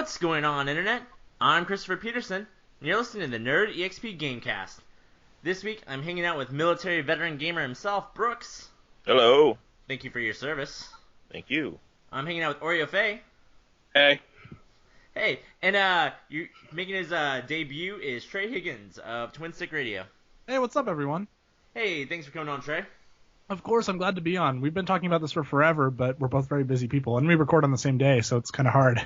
What's going on, Internet? I'm Christopher Peterson, and you're listening to the Nerd EXP Gamecast. This week, I'm hanging out with military veteran gamer himself, Brooks. Hello. Thank you for your service. Thank you. I'm hanging out with Oreo Faye. Hey. Hey, and you're making his debut is Trey Higgins of Twin Stick Radio. Hey, what's up, everyone? Hey, thanks for coming on, Trey. Of course, I'm glad to be on. We've been talking about this for forever, but we're both very busy people, and we record on the same day, so it's kind of hard.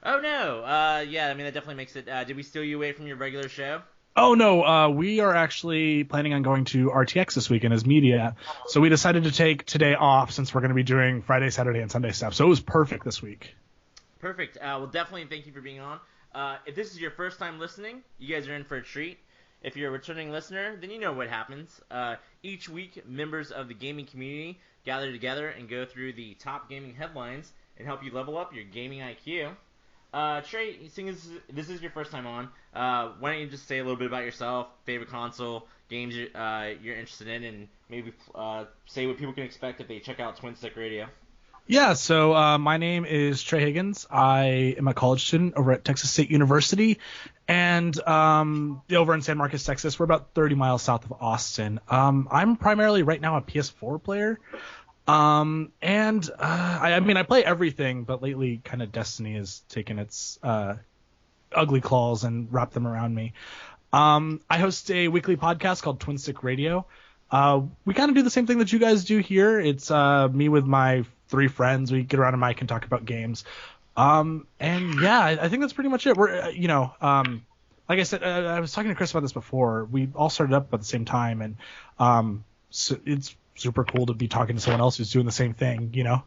Oh, no. Yeah, I mean, that definitely makes it... did we steal you away from your regular show? Oh, no, we are actually planning on going to RTX this weekend as media, so we decided to take today off since we're going to be doing Friday, Saturday, and Sunday stuff, so it was perfect this week. Perfect. Well, definitely thank you for being on. If this is your first time listening, you guys are in for a treat. If you're a returning listener, then you know what happens. Each week, members of the gaming community gather together and go through the top gaming headlines and help you level up your gaming IQ. Trey, seeing as this is your first time on, why don't you just say a little bit about yourself, favorite console, games you're interested in, and maybe say what people can expect if they check out Twin Stick Radio. Yeah, so my name is Trey Higgins. I am a college student over at Texas State University, and over in San Marcos, Texas. We're about 30 miles south of Austin. I'm primarily right now a PS4 player, I mean I play everything, but lately kind of Destiny has taken its ugly claws and wrapped them around me. I host a weekly podcast called Twin Stick Radio. We kind of do the same thing that you guys do here. It's me with my 3 friends. We get around a mic and talk about games. And yeah, I think that's pretty much it. We're, like I said, I was talking to Chris about this before. We all started up at the same time, and so it's super cool to be talking to someone else who's doing the same thing, you know?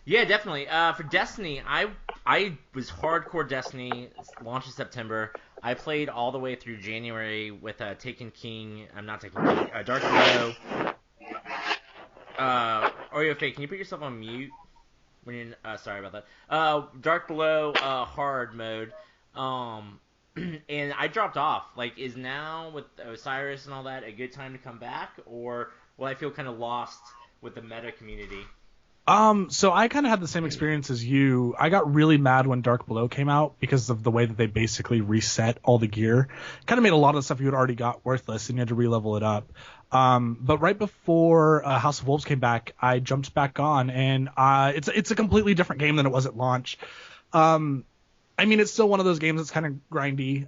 Yeah, definitely. For Destiny, I was hardcore Destiny, launch in September. I played all the way through January with Taken King. I'm not Taken King. Dark Below. Oreo Faye, can you put yourself on mute? When you're, sorry about that. Dark Below hard mode. And I dropped off. Like, is now with Osiris and all that a good time to come back, or will I feel kind of lost with the meta community? So I kind of had the same experience as you. I got really mad when Dark Below came out because of the way that they basically reset all the gear. Kind of made a lot of the stuff you had already got worthless, and you had to re-level it up. But right before House of Wolves came back, I jumped back on, and it's a completely different game than it was at launch. I mean, it's still one of those games that's kind of grindy.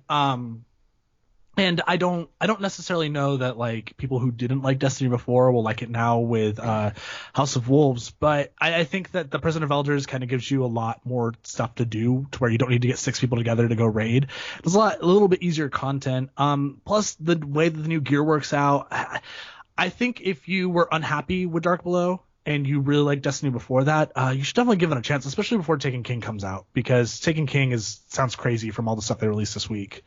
And I don't necessarily know that like people who didn't like Destiny before will like it now with House of Wolves, but I think that the Prison of Elders kind of gives you a lot more stuff to do to where you don't need to get 6 people together to go raid. There's a little bit easier content. Plus the way that the new gear works out. I think if you were unhappy with Dark Below and you really liked Destiny before that, you should definitely give it a chance, especially before Taken King comes out, because Taken King sounds crazy from all the stuff they released this week.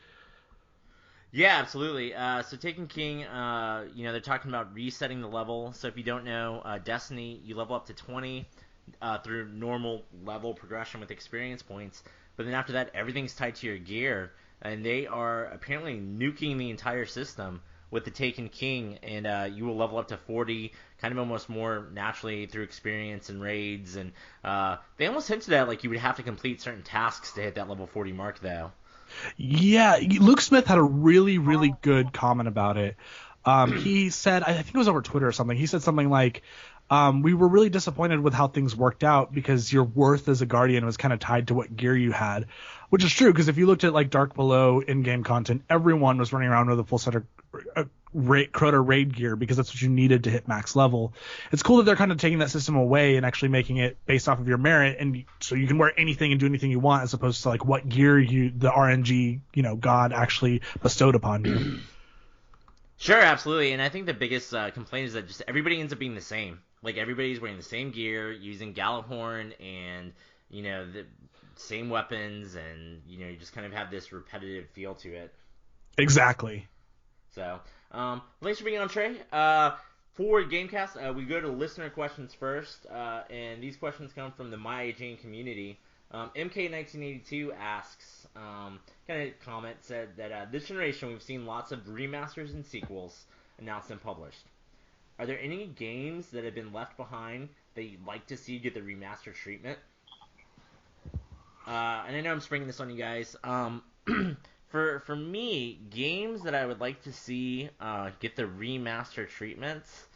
Yeah, absolutely. So Taken King, they're talking about resetting the level. So if you don't know, Destiny, you level up to 20 through normal level progression with experience points. But then after that, everything's tied to your gear. And they are apparently nuking the entire system with the Taken King. And you will level up to 40, kind of almost more naturally through experience and raids. And they almost hinted at like you would have to complete certain tasks to hit that level 40 mark, though. Yeah, Luke Smith had a really, really good comment about it. He said, I think it was over Twitter or something, he said something like, we were really disappointed with how things worked out because your worth as a Guardian was kind of tied to what gear you had, which is true, because if you looked at like Dark Below in-game content, everyone was running around with a full set of Crota raid gear because that's what you needed to hit max level. It's cool that they're kind of taking that system away and actually making it based off of your merit, and so you can wear anything and do anything you want as opposed to like what gear the RNG God actually bestowed upon you. Sure, absolutely. And I think the biggest complaint is that just everybody ends up being the same. Like everybody's wearing the same gear, using Gallahorn and the same weapons, and you just kind of have this repetitive feel to it. Exactly. So, thanks for being on, Trey. For Gamecast, we go to listener questions first, and these questions come from the MyAJane community. MK1982 asks, kind of comment, said that this generation we've seen lots of remasters and sequels announced and published. Are there any games that have been left behind that you'd like to see get the remaster treatment? and I know I'm springing this on you guys. For me, games that I would like to see get the remaster treatments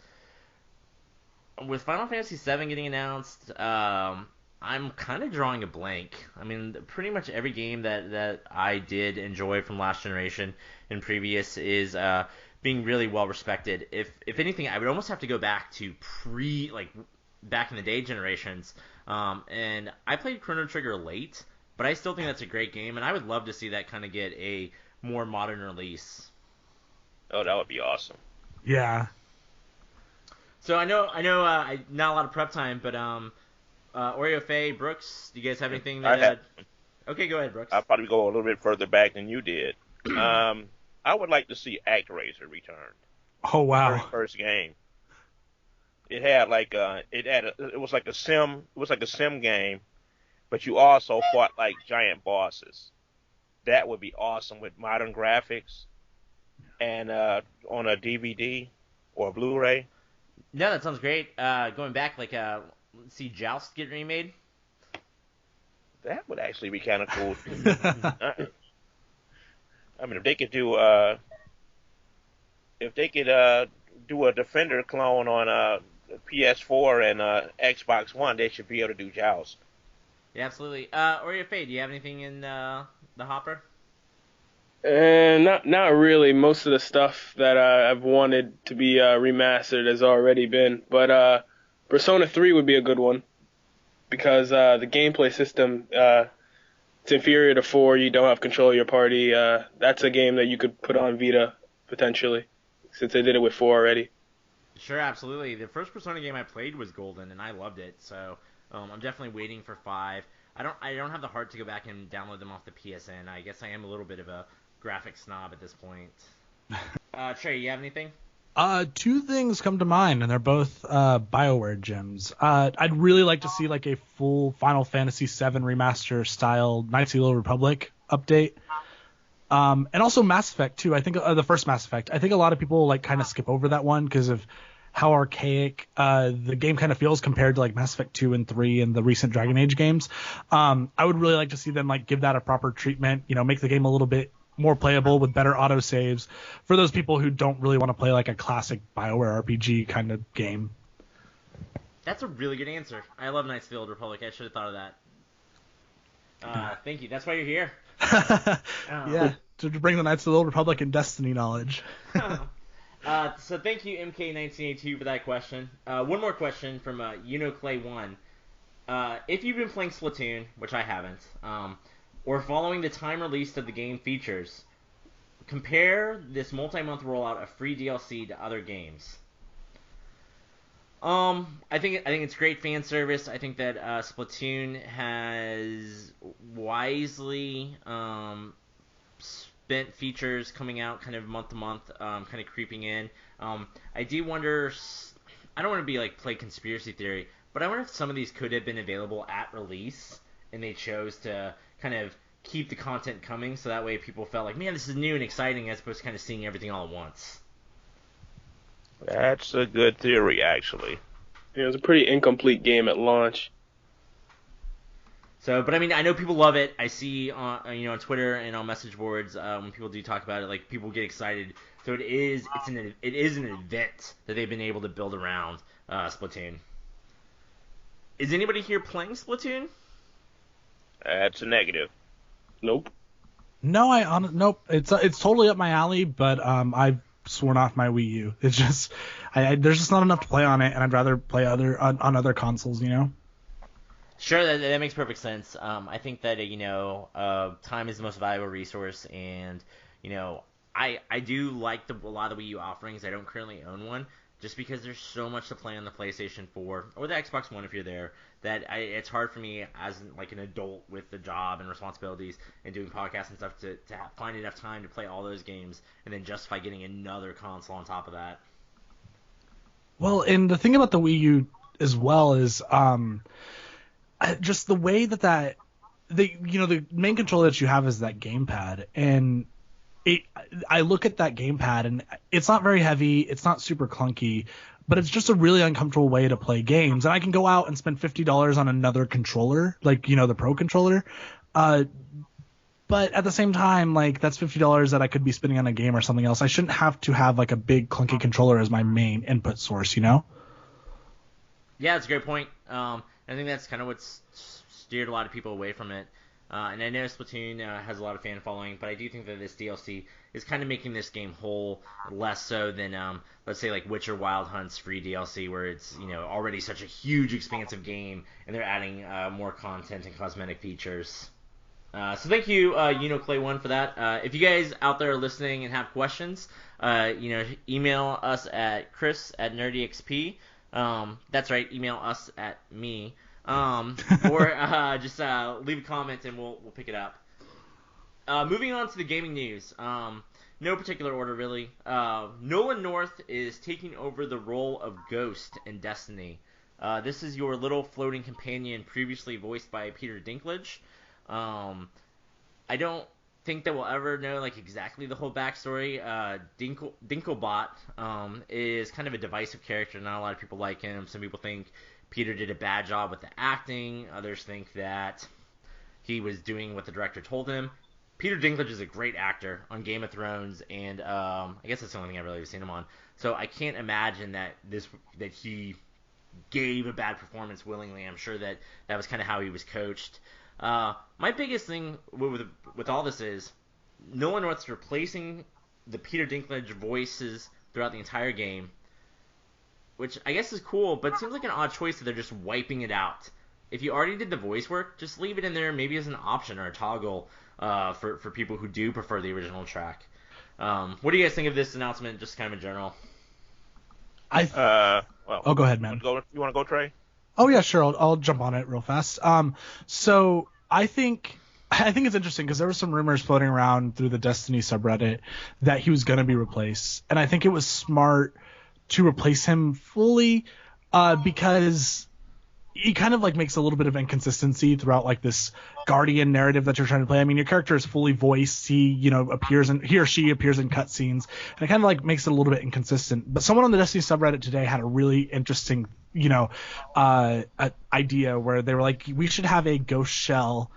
with Final Fantasy VII getting announced. I'm kind of drawing a blank. I mean, pretty much every game that I did enjoy from last generation and previous is being really well respected. If anything, I would almost have to go back to back in the day generations. And I played Chrono Trigger late, but I still think that's a great game, and I would love to see that kind of get a more modern release. Oh, that would be awesome. Yeah. So I know, not a lot of prep time, but Oreo, Faye, Brooks, do you guys have anything that? Okay, go ahead, Brooks. I'll probably go a little bit further back than you did. I would like to see ActRaiser return. Oh wow. First game. It had it was like a sim game, but you also fought like giant bosses. That would be awesome with modern graphics and on a DVD or a Blu-ray. No, that sounds great. Going back, see Joust get remade. That would actually be kind of cool. I mean, if they could do a Defender clone on PS4 and Xbox One, they should be able to do Joust. Yeah, absolutely. Oreo Faye, do you have anything in the hopper? Not really. Most of the stuff that I've wanted to be remastered has already been. But Persona 3 would be a good one because the gameplay system it's inferior to 4. You don't have control of your party. That's a game that you could put on Vita potentially, since they did it with 4 already. Sure, absolutely. The first Persona game I played was Golden, and I loved it. So I'm definitely waiting for 5. I don't have the heart to go back and download them off the PSN. I guess I am a little bit of a graphic snob at this point. Trey, you have anything? 2 things come to mind, and they're both BioWare gems. I'd really like to see like a full Final Fantasy VII remaster style Knights of the Old Republic update. And also Mass Effect 2. I think the first Mass Effect. I think a lot of people like kind of skip over that one because of how archaic the game kind of feels compared to like Mass Effect 2 and 3 and the recent Dragon Age games. I would really like to see them like give that a proper treatment. Make the game a little bit more playable with better autosaves for those people who don't really want to play like a classic BioWare RPG kind of game. That's a really good answer. I love Knights of the Old Republic. I should have thought of that. Thank you. That's why you're here. Yeah, to bring the Knights of the Old Republic and Destiny knowledge. So thank you, MK1982, for that question. One more question from Clay1. If you've been playing Splatoon, which I haven't, or following the time release of the game features, compare this multi-month rollout of free DLC to other games. I think it's great fan service. I think that Splatoon has wisely spent features coming out kind of month to month, kind of creeping in. I do wonder. I don't want to be like play conspiracy theory, but I wonder if some of these could have been available at release, and they chose to kind of keep the content coming, so that way people felt like, man, this is new and exciting, as opposed to kind of seeing everything all at once. That's a good theory, actually. Yeah, it was a pretty incomplete game at launch. So, but I mean, I know people love it. I see on Twitter and on message boards when people do talk about it, like people get excited. So it is an event that they've been able to build around Splatoon. Is anybody here playing Splatoon? That's a negative. Nope. No, nope. It's totally up my alley, but I've sworn off my Wii U. It's just there's just not enough to play on it, and I'd rather play on other consoles. Sure, that makes perfect sense. I think that time is the most valuable resource, and I do like a lot of the Wii U offerings. I don't currently own one, just because there's so much to play on the PlayStation 4 or the Xbox One if you're there, that it's hard for me as like an adult with the job and responsibilities and doing podcasts and stuff to find enough time to play all those games and then justify getting another console on top of that. Well, and the thing about the Wii U as well is just the way that the main controller that you have is that gamepad, and I look at that gamepad and it's not very heavy, it's not super clunky, but it's just a really uncomfortable way to play games. And I can go out and spend $50 on another controller, like the Pro controller, But at the same time, like, that's $50 that I could be spending on a game or something else. I shouldn't have to have like a big clunky controller as my main input source, you know? Yeah, that's a great point. I think that's kind of what's steered a lot of people away from it. And I know Splatoon has a lot of fan following, but I do think that this DLC is kind of making this game whole, less so than, let's say, like Witcher Wild Hunt's free DLC, where it's, you know, already such a huge, expansive game, and they're adding more content and cosmetic features. So thank you, Clay1, for that. If you guys out there are listening and have questions, email us at chris@nerdyxp. That's right, email us at me. Or just leave a comment and we'll pick it up. Moving on to the gaming news. No particular order, really. Nolan North is taking over the role of Ghost in Destiny. This is your little floating companion previously voiced by Peter Dinklage. I don't think that we'll ever know like exactly the whole backstory. Dinklebot is kind of a divisive character. Not a lot of people like him. Some people think Peter did a bad job with the acting. Others think that he was doing what the director told him. Peter Dinklage is a great actor on Game of Thrones, and I guess that's the only thing I've really seen him on. So I can't imagine that he gave a bad performance willingly. I'm sure that was kind of how he was coached. My biggest thing with all this is Nolan North's replacing the Peter Dinklage voices throughout the entire game, which I guess is cool, but it seems like an odd choice that they're just wiping it out. If you already did the voice work, just leave it in there maybe as an option or a toggle for people who do prefer the original track. What do you guys think of this announcement, just kind of in general? Go ahead, man. You want to go, Trey? Oh yeah, sure. I'll jump on it real fast. So I think it's interesting because there were some rumors floating around through the Destiny subreddit that he was going to be replaced, and I think it was smart to replace him fully because he kind of like makes a little bit of inconsistency throughout like this Guardian narrative that you're trying to play. I mean, your character is fully voiced. He or she appears in cutscenes, and it kind of like makes it a little bit inconsistent. But someone on the Destiny subreddit today had a really interesting, idea where they were like, we should have a ghost shell,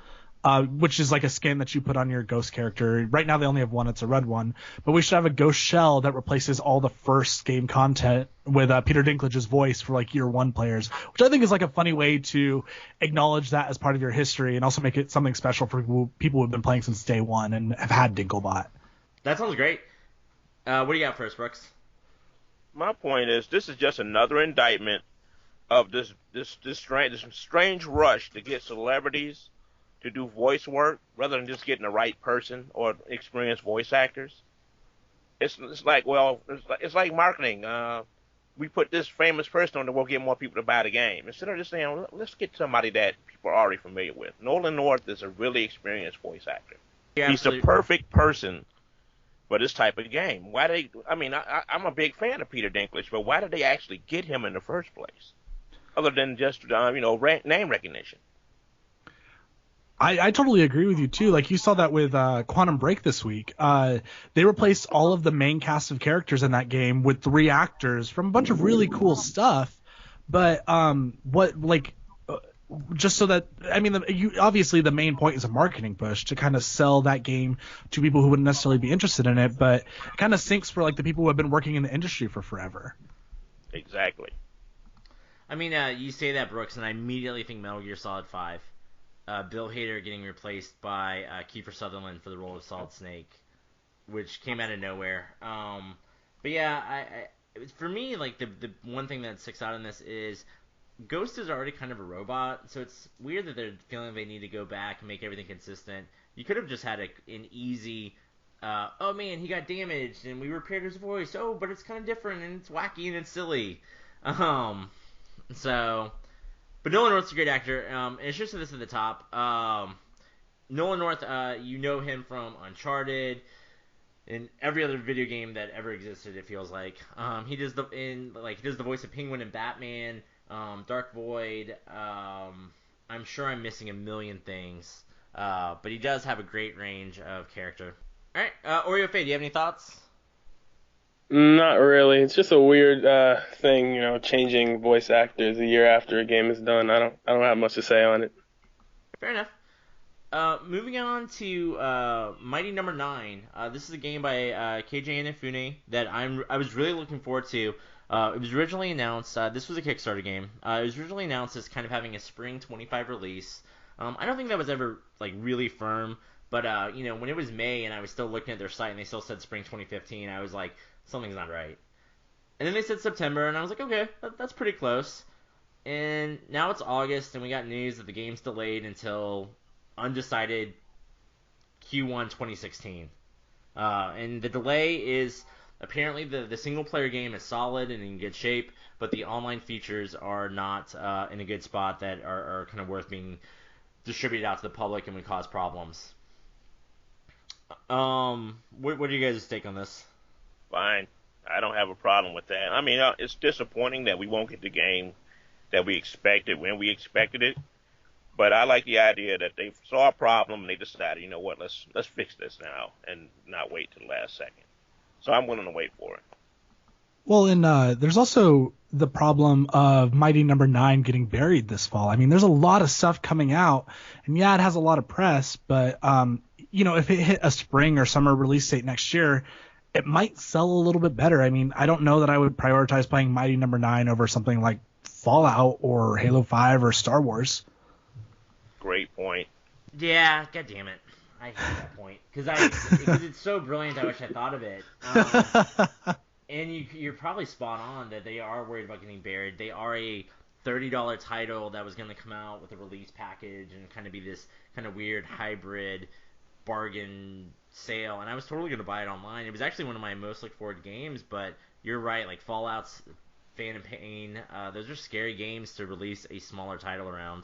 which is like a skin that you put on your ghost character. Right now they only have one, it's a red one, but we should have a ghost shell that replaces all the first game content with Peter Dinklage's voice for like year one players, which I think is like a funny way to acknowledge that as part of your history and also make it something special for people who have been playing since day one and have had Dinklebot. That sounds great. What do you got first, Brooks? My point is, this is just another indictment of this strange rush to get celebrities to do voice work rather than just getting the right person or experienced voice actors. It's like marketing. We put this famous person on that will get more people to buy the game. Instead of just saying, let's get somebody that people are already familiar with. Nolan North is a really experienced voice actor. Yeah, he's the perfect person for this type of game. I'm a big fan of Peter Dinklage, but why did they actually get him in the first place? Other than just, name recognition. I totally agree with you too. Like you saw that with Quantum Break this week. They replaced all of the main cast of characters in that game with 3 actors from a bunch of really cool stuff. But just so that obviously the main point is a marketing push to kind of sell that game to people who wouldn't necessarily be interested in it. But it kind of sinks for like the people who have been working in the industry for forever. Exactly. I mean, you say that, Brooks, and I immediately think Metal Gear Solid 5. Bill Hader getting replaced by Kiefer Sutherland for the role of Solid Snake, which came out of nowhere. But yeah, for me, like the one thing that sticks out in this is Ghost is already kind of a robot, so it's weird that they're feeling they need to go back and make everything consistent. You could have just had an easy, oh man, he got damaged and we repaired his voice. Oh, but it's kind of different and it's wacky and it's silly. But Nolan North's a great actor, and it's just this at the top. Nolan North, you know him from Uncharted and every other video game that ever existed. It feels like he does the voice of Penguin in Batman, Dark Void. I'm sure I'm missing a million things, but he does have a great range of character. All right, Oreo Faye, do you have any thoughts? Not really. It's just a weird thing, changing voice actors a year after a game is done. I don't have much to say on it. Fair enough. Moving on to Mighty Number 9. This is a game by KJ Inafune that I was really looking forward to. It was originally announced. This was a Kickstarter game. It was originally announced as kind of having a spring 25 release. I don't think that was ever like really firm, but when it was May and I was still looking at their site and they still said spring 2015, I was like, something's not right. And then they said September, and I was like, okay, that's pretty close. And now it's August, and we got news that the game's delayed until undecided Q1 2016. And the delay is apparently the single player game is solid and in good shape, but the online features are not in a good spot that are kind of worth being distributed out to the public and would cause problems. What do you guys' take on this? Fine. I don't have a problem with that. I mean, it's disappointing that we won't get the game that we expected when we expected it. But I like the idea that they saw a problem and they decided, you know what, let's fix this now and not wait till the last second. So I'm willing to wait for it. Well, and there's also the problem of Mighty Number 9 getting buried this fall. I mean, there's a lot of stuff coming out, and yeah, it has a lot of press, but if it hit a spring or summer release date next year, it might sell a little bit better. I mean, I don't know that I would prioritize playing Mighty Number 9 over something like Fallout or Halo 5 or Star Wars. Great point. Yeah, god damn it. I hate that point. Because it's so brilliant, I wish I thought of it. And you're probably spot on that they are worried about getting buried. They are a $30 title that was going to come out with a release package and kind of be this kind of weird hybrid bargain sale, and I was totally going to buy it online. It was actually one of my most look forward games, but you're right, like Fallout's Phantom Pain, those are scary games to release a smaller title around.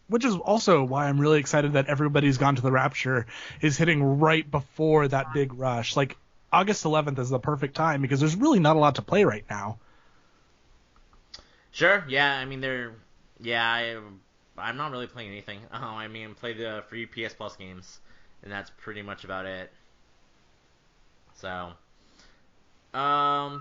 Which is also why I'm really excited that Everybody's Gone to the Rapture is hitting right before that big rush. Like, August 11th is the perfect time because there's really not a lot to play right now. Sure, yeah, I mean, I'm not really playing anything. Play the free PS Plus games, and that's pretty much about it. So,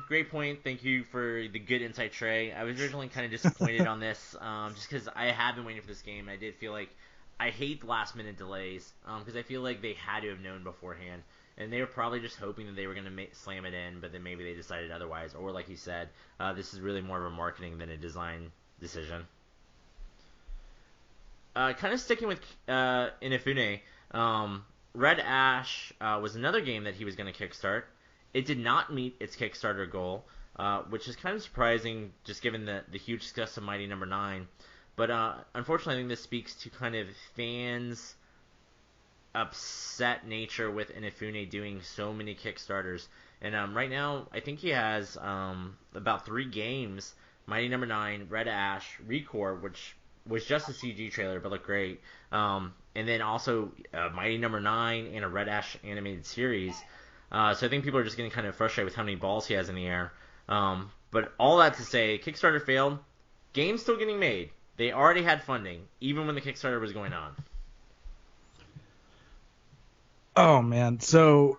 great point. Thank you for the good insight, Trey. I was originally kind of disappointed on this, just because I have been waiting for this game. I did feel like I hate last minute delays, because I feel like they had to have known beforehand, and they were probably just hoping that they were going to slam it in, but then maybe they decided otherwise. Or like you said, this is really more of a marketing than a design decision. Kind of sticking with Inafune, Red Ash was another game that he was going to kickstart. It did not meet its Kickstarter goal, which is kind of surprising just given the huge success of Mighty Number 9. But unfortunately, I think this speaks to kind of fans' upset nature with Inafune doing so many Kickstarters. And right now, I think he has about 3 games: Mighty Number 9, Red Ash, Recore, which was just a CG trailer but looked great, and then also Mighty Number 9 and a Red Ash animated series. So I think people are just getting kind of frustrated with how many balls he has in the air. But all that to say, Kickstarter failed. Game's still getting made. They already had funding, even when the Kickstarter was going on. Oh, man. So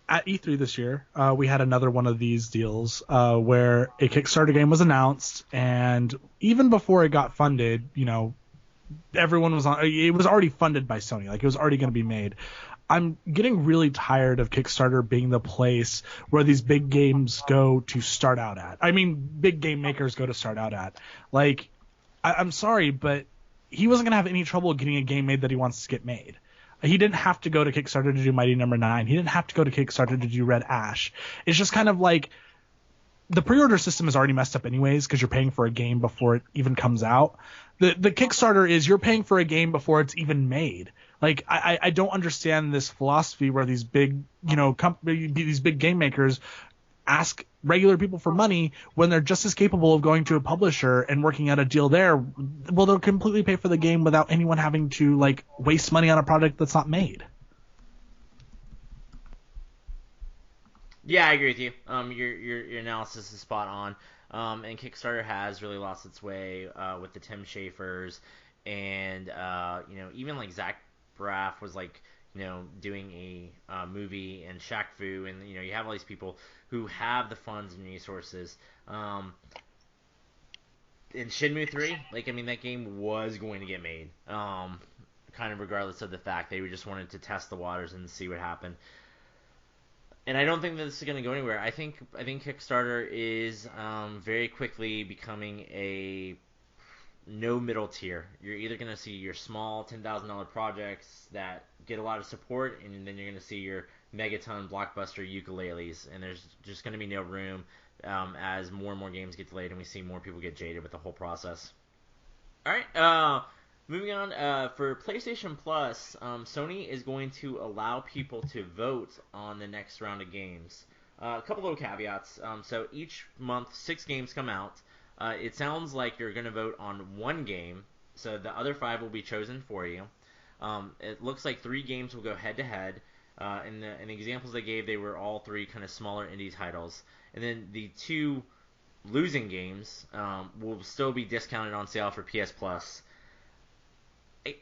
at E3 this year, we had another one of these deals where a Kickstarter game was announced, and even before it got funded, everyone was on. It was already funded by Sony. Like, it was already going to be made. I'm getting really tired of Kickstarter being the place where these big games go to start out at. I mean, big game makers go to start out at. Like, I'm sorry, but he wasn't going to have any trouble getting a game made that he wants to get made. He didn't have to go to Kickstarter to do Mighty Number 9. He didn't have to go to Kickstarter to do Red Ash. It's just kind of like the pre-order system is already messed up anyways because you're paying for a game before it even comes out. The Kickstarter is you're paying for a game before it's even made. Like, I don't understand this philosophy where these big, these big game makers ask regular people for money when they're just as capable of going to a publisher and working out a deal there. Well, they'll completely pay for the game without anyone having to, like, waste money on a product that's not made. Yeah, I agree with you. Your analysis is spot on. And Kickstarter has really lost its way with the Tim Schafers and even like Zach Braff was like doing a movie, and Shaq Fu, and you have all these people who have the funds and resources. in Shenmue 3, like, I mean, that game was going to get made. Kind of regardless of the fact they just wanted to test the waters and see what happened. And I don't think that this is going to go anywhere. I think Kickstarter is very quickly becoming a no middle tier. You're either going to see your small $10,000 projects that get a lot of support, and then you're going to see your megaton blockbuster ukuleles, and there's just going to be no room as more and more games get delayed and we see more people get jaded with the whole process. All right, moving on, for PlayStation Plus, Sony is going to allow people to vote on the next round of games. A couple little caveats. So each month, 6 games come out. It sounds like you're going to vote on one game, so the other 5 will be chosen for you. It looks like 3 games will go head-to-head. In the examples they gave, they were all 3 kind of smaller indie titles. And then the 2 losing games will still be discounted on sale for PS Plus.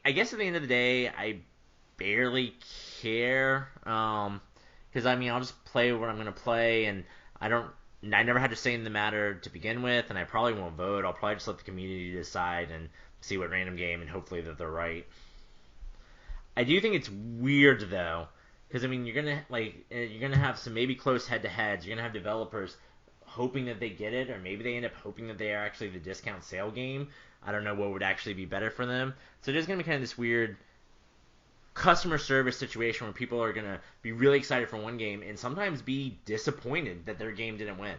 I guess at the end of the day, I barely care. Because, I mean, I'll just play what I'm going to play, and I never had to say in the matter to begin with, and I probably won't vote. I'll probably just let the community decide and see what random game, and hopefully that they're right. I do think it's weird, though, because, I mean, you're gonna have some maybe close head-to-heads. You're gonna have developers hoping that they get it, or maybe they end up hoping that they are actually the discount sale game. I don't know what would actually be better for them. So there's gonna be kind of this weird customer service situation where people are gonna be really excited for one game and sometimes be disappointed that their game didn't win.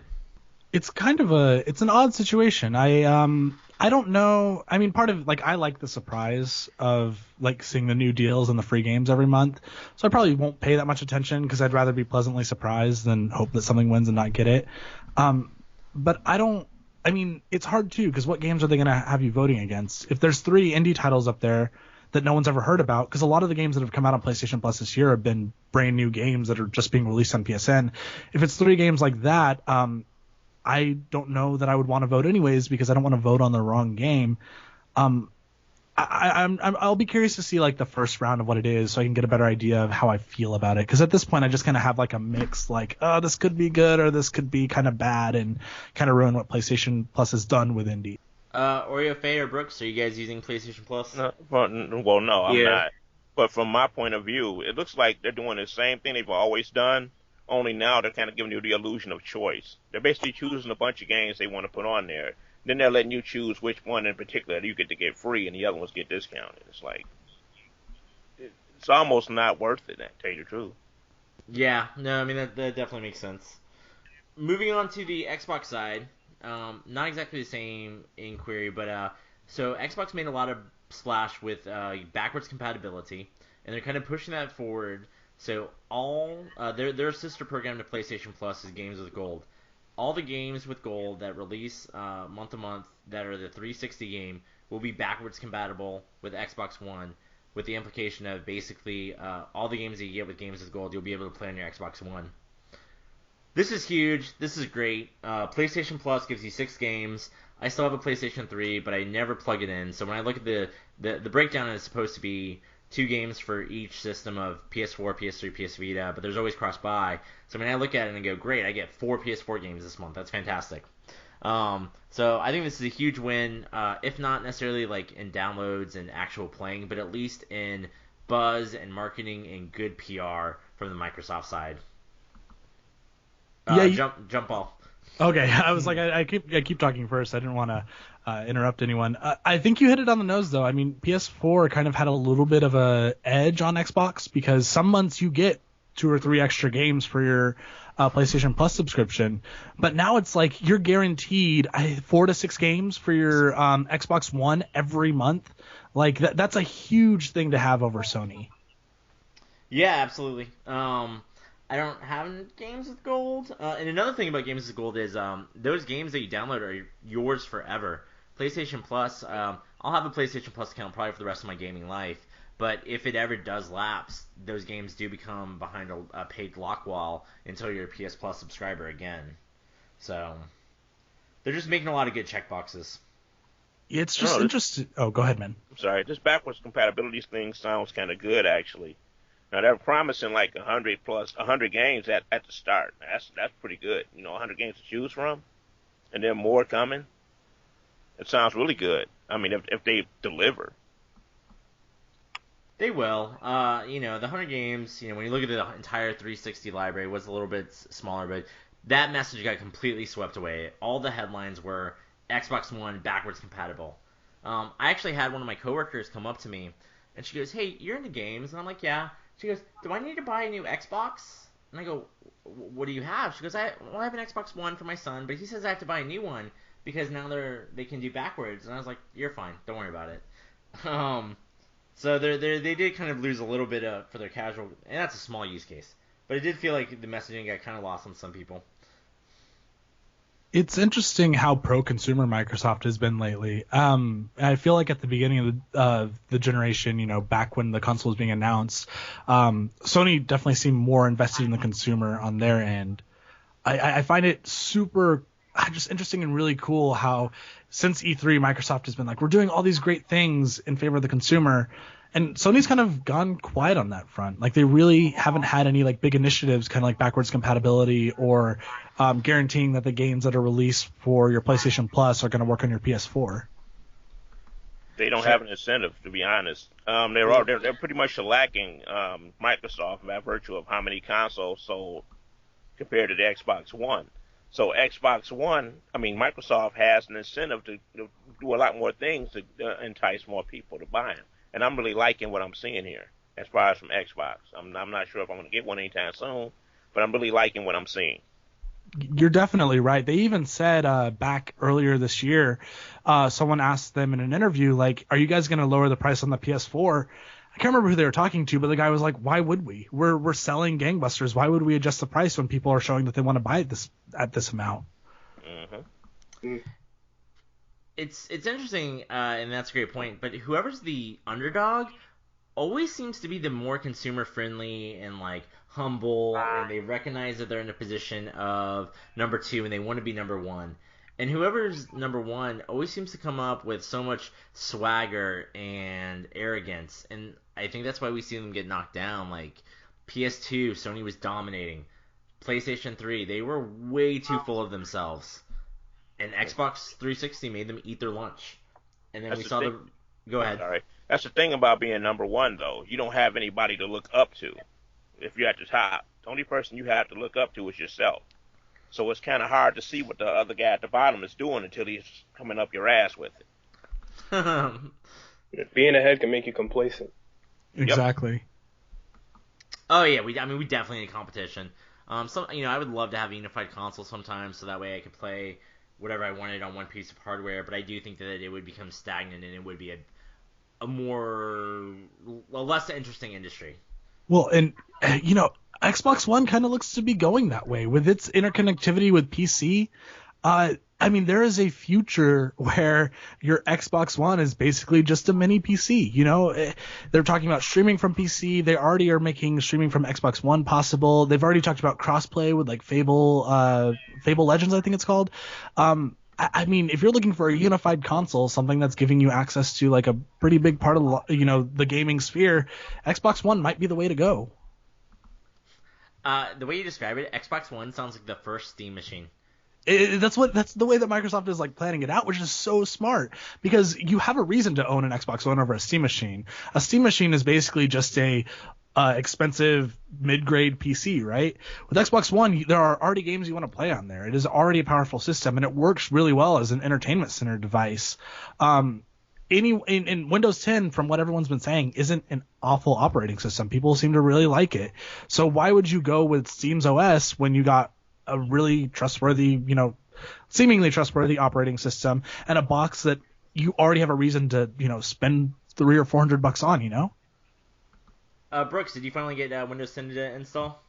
It's it's an odd situation. I don't know. I mean, part of, like, I like the surprise of, like, seeing the new deals and the free games every month. So I probably won't pay that much attention because I'd rather be pleasantly surprised than hope that something wins and not get it. But I mean, it's hard too, because what games are they going to have you voting against? If there's 3 indie titles up there that no one's ever heard about, because a lot of the games that have come out on PlayStation Plus this year have been brand new games that are just being released on PSN. If it's 3 games like that, I don't know that I would want to vote anyways, because I don't want to vote on the wrong game. I'll be curious to see, like, the first round of what it is, so I can get a better idea of how I feel about it. Because at this point, I just kind of have, like, a mix, like, oh, this could be good or this could be kind of bad, and kind of ruin what PlayStation Plus has done with indie. Oreo, Faye, or Brooks, are you guys using PlayStation Plus? No, well, no, I'm not. But from my point of view, it looks like they're doing the same thing they've always done. Only now they're kind of giving you the illusion of choice. They're basically choosing a bunch of games they want to put on there. Then they're letting you choose which one in particular you get to get free and the other ones get discounted. It's like, it's almost not worth it, to tell you the truth. Yeah, no, I mean, that definitely makes sense. Moving on to the Xbox side, not exactly the same inquiry, but so Xbox made a lot of splash with backwards compatibility, and they're kind of pushing that forward. So all their sister program to PlayStation Plus is Games with Gold. All the games with Gold that release month to month that are the 360 game will be backwards compatible with Xbox One, with the implication of basically all the games that you get with Games with Gold you'll be able to play on your Xbox One. This is huge. This is great. PlayStation Plus gives you 6 games. I still have a PlayStation 3, but I never plug it in. So when I look at the breakdown, it's supposed to be 2 games for each system of PS4, PS3, PS Vita, but there's always cross-buy. So when I look at it and go, great, I get 4 PS4 games this month. That's fantastic. So I think this is a huge win, if not necessarily like in downloads and actual playing, but at least in buzz and marketing and good PR from the Microsoft side. Jump ball. Okay, I was like, I keep talking first. I didn't want to interrupt anyone. I think you hit it on the nose, though. I mean, PS4 kind of had a little bit of a edge on Xbox, because some months you get 2 or 3 extra games for your PlayStation Plus subscription, but now it's like you're guaranteed 4 to 6 games for your Xbox One every month. Like that's a huge thing to have over Sony. Yeah, absolutely. I don't have games with gold. And another thing about games with gold is those games that you download are yours forever. PlayStation Plus, I'll have a PlayStation Plus account probably for the rest of my gaming life. But if it ever does lapse, those games do become behind a paid lock wall until you're a PS Plus subscriber again. So they're just making a lot of good checkboxes. It's just interesting. Oh, go ahead, man. I'm sorry. This backwards compatibility thing sounds kind of good, actually. Now, they're promising like 100 games at the start. That's pretty good. 100 games to choose from, and then more coming. It sounds really good. I mean, if they deliver. They will. The 100 games, when you look at the entire 360 library, was a little bit smaller, but that message got completely swept away. All the headlines were Xbox One backwards compatible. I actually had one of my coworkers come up to me, and she goes, "Hey, you're into games?" And I'm like, "Yeah." She goes, "Do I need to buy a new Xbox?" And I go, "What do you have?" She goes, I have an Xbox One for my son, but he says I have to buy a new one because now they can do backwards." And I was like, "You're fine. Don't worry about it." So they did kind of lose a little bit for their casual, and that's a small use case. But it did feel like the messaging got kind of lost on some people. It's interesting how pro-consumer Microsoft has been lately. I feel like at the beginning of the generation, back when the console was being announced, Sony definitely seemed more invested in the consumer on their end. I find it super just interesting and really cool how since E3, Microsoft has been like, we're doing all these great things in favor of the consumer. And Sony's kind of gone quiet on that front. Like, they really haven't had any like big initiatives, kind of like backwards compatibility or guaranteeing that the games that are released for your PlayStation Plus are going to work on your PS4. They don't have an incentive, to be honest. They're pretty much lacking Microsoft by virtue of how many consoles sold compared to the Xbox One. So Microsoft has an incentive to do a lot more things to entice more people to buy them. And I'm really liking what I'm seeing here as far as from Xbox. I'm not sure if I'm going to get one anytime soon, but I'm really liking what I'm seeing. You're definitely right. They even said back earlier this year, someone asked them in an interview, like, are you guys going to lower the price on the PS4? I can't remember who they were talking to, but the guy was like, why would we? We're selling gangbusters. Why would we adjust the price when people are showing that they want to buy it at this amount? Mm-hmm. It's interesting, and that's a great point. But whoever's the underdog always seems to be the more consumer friendly and like humble, and they recognize that they're in a position of number two and they want to be number one. And whoever's number one always seems to come up with so much swagger and arrogance, and I think that's why we see them get knocked down. Like PS2, Sony was dominating. PlayStation 3, they were way too full of themselves. And Xbox 360 made them eat their lunch. And then we saw the... Go ahead. Sorry. That's the thing about being number one, though. You don't have anybody to look up to if you're at the top. The only person you have to look up to is yourself. So it's kind of hard to see what the other guy at the bottom is doing until he's coming up your ass with it. Being ahead can make you complacent. Exactly. Yep. Oh yeah, we definitely need competition. I would love to have a unified console sometimes, so that way I could play whatever I wanted on one piece of hardware. But I do think that it would become stagnant, and it would be a less interesting industry. Well, and Xbox One kind of looks to be going that way with its interconnectivity with PC. There is a future where your Xbox One is basically just a mini PC. They're talking about streaming from PC. They already are making streaming from Xbox One possible. They've already talked about crossplay with like Fable Legends, I think it's called. If you're looking for a unified console, something that's giving you access to like a pretty big part of the gaming sphere, Xbox One might be the way to go. The way you describe it, Xbox One sounds like the first Steam machine. That's the way that Microsoft is like planning it out, which is so smart because you have a reason to own an Xbox One over a Steam machine. A Steam machine is basically just a expensive mid-grade PC, right? With Xbox One, there are already games you want to play on there. It is already a powerful system, and it works really well as an entertainment center device. In Windows 10, from what everyone's been saying, isn't an awful operating system. People seem to really like it. So why would you go with Steam's OS when you got a really trustworthy, seemingly trustworthy operating system and a box that you already have a reason to, spend $300 or $400 on, Brooks, did you finally get Windows 10 to install?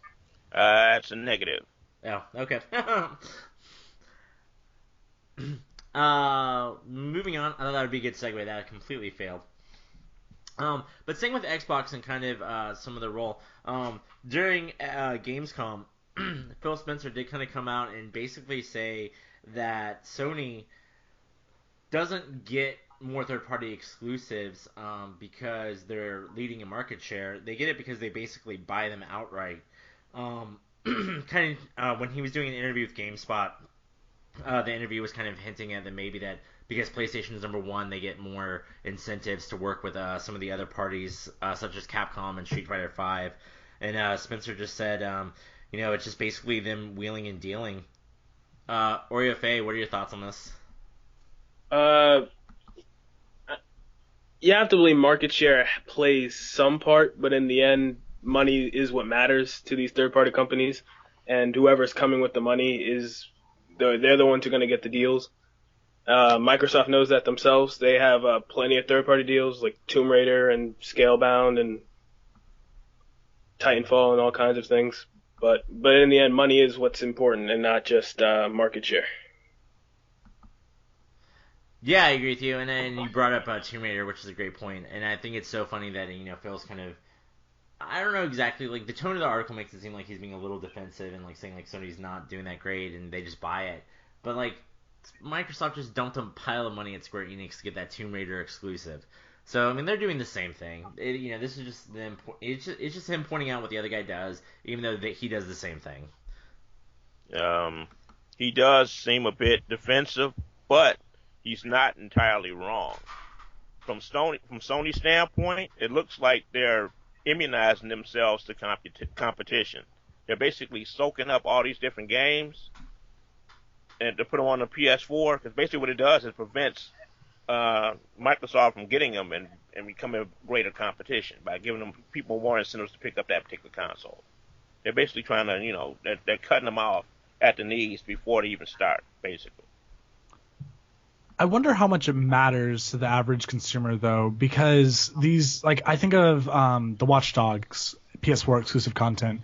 It's a negative. Oh, okay. Moving on, I thought that would be a good segue. That completely failed. But staying with Xbox and kind of some of the role, during Gamescom, Phil Spencer did kind of come out and basically say that Sony doesn't get more third-party exclusives because they're leading in market share. They get it because they basically buy them outright. When he was doing an interview with GameSpot, the interview was kind of hinting at that maybe that because PlayStation's number one, they get more incentives to work with some of the other parties, such as Capcom and Street Fighter V. And Spencer just said, it's just basically them wheeling and dealing. Oreo Faye, what are your thoughts on this? You have to believe market share plays some part, but in the end, money is what matters to these third-party companies, and whoever's coming with the money they're the ones who are going to get the deals. Microsoft knows that themselves. They have plenty of third-party deals like Tomb Raider and Scalebound and Titanfall and all kinds of things. But in the end, money is what's important and not just market share. Yeah, I agree with you. And then you brought up Tomb Raider, which is a great point. And I think it's so funny that Phil's kind of, I don't know exactly, like the tone of the article makes it seem like he's being a little defensive and like saying like Sony's not doing that great and they just buy it. But like Microsoft just dumped a pile of money at Square Enix to get that Tomb Raider exclusive. So I mean they're doing the same thing. This is just them. It's just him pointing out what the other guy does, even though he does the same thing. He does seem a bit defensive, but he's not entirely wrong. From Sony's standpoint, it looks like they're immunizing themselves to competition. They're basically soaking up all these different games and to put them on the PS4, because basically what it does is prevents Microsoft from getting them and becoming a greater competition by giving them people more incentives to pick up that particular console. They're basically trying to, they're cutting them off at the knees before they even start, basically. I wonder how much it matters to the average consumer, though, because these, like, I think of the Watch Dogs PS4 exclusive content.